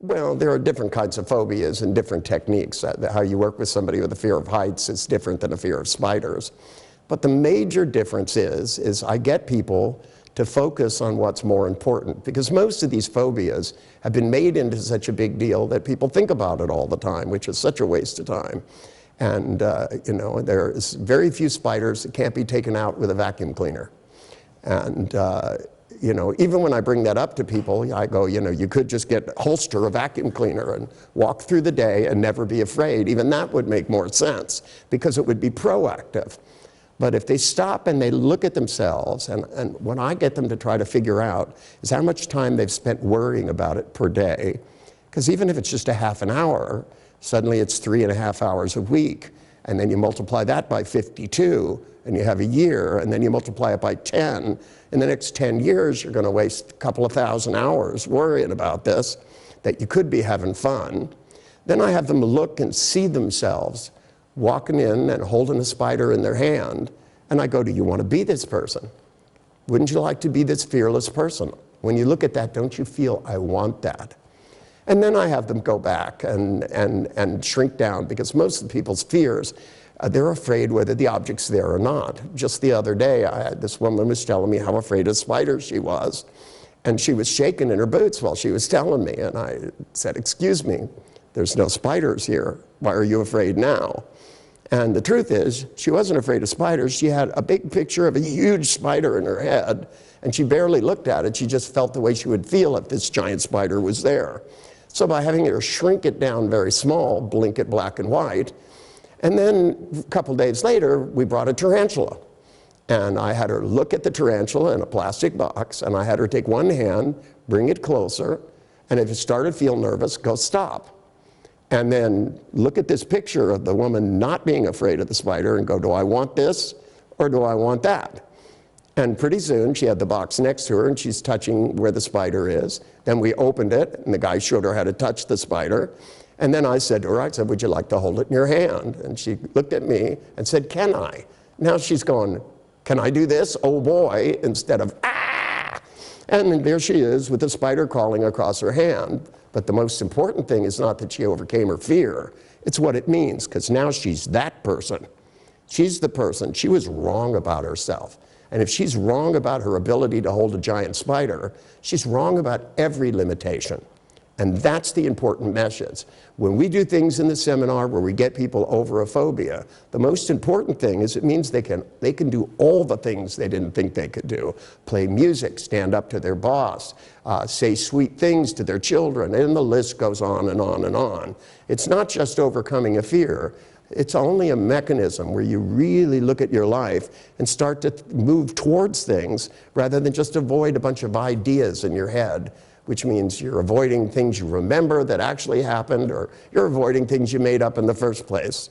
Well, there are different kinds of phobias and different techniques. How you work with somebody with a fear of heights is different than a fear of spiders. But the major difference is I get people to focus on what's more important, because most of these phobias have been made into such a big deal that people think about it all the time, which is such a waste of time. And you know, there's very few spiders that can't be taken out with a vacuum cleaner. And you know, even when I bring that up to people, I go, you know, you could just holster a vacuum cleaner and walk through the day and never be afraid. Even that would make more sense, because it would be proactive. But if they stop and they look at themselves, and what I get them to try to figure out is how much time they've spent worrying about it per day. Because even if it's just a half an hour, suddenly it's 3.5 hours a week. And then you multiply that by 52, and you have a year, and then you multiply it by 10. In the next 10 years, you're going to waste a couple of thousand hours worrying about this, that you could be having fun. Then I have them look and see themselves walking in and holding a spider in their hand, and I go, do you want to be this person? Wouldn't you like to be this fearless person? When you look at that, don't you feel, I want that? And then I have them go back and shrink down, because most of the people's fears, they're afraid whether the object's there or not. Just the other day, this woman was telling me how afraid of spiders she was, and she was shaking in her boots while she was telling me, and I said, excuse me, there's no spiders here. Why are you afraid now? And the truth is, she wasn't afraid of spiders. She had a big picture of a huge spider in her head, and she barely looked at it. She just felt the way she would feel if this giant spider was there. So by having her shrink it down very small, blink it black and white, and then a couple days later, we brought a tarantula. And I had her look at the tarantula in a plastic box, and I had her take one hand, bring it closer, and if it started to feel nervous, go stop. And then look at this picture of the woman not being afraid of the spider and go, do I want this or do I want that? And pretty soon she had the box next to her and she's touching where the spider is. Then we opened it and the guy showed her how to touch the spider. And then I said to her, I said, would you like to hold it in your hand? And she looked at me and said, can I? Now she's going, can I do this? Oh boy, instead of, ah! And there she is with the spider crawling across her hand. But the most important thing is not that she overcame her fear. It's what it means, because now she's that person. She's the person. She was wrong about herself. And if she's wrong about her ability to hold a giant spider, she's wrong about every limitation. And that's the important message. When we do things in the seminar where we get people over a phobia, the most important thing is it means they can do all the things they didn't think they could do. Play music, stand up to their boss, say sweet things to their children, and the list goes on and on and on. It's not just overcoming a fear. It's only a mechanism where you really look at your life and start to move towards things rather than just avoid a bunch of ideas in your head, which means you're avoiding things you remember that actually happened, or you're avoiding things you made up in the first place.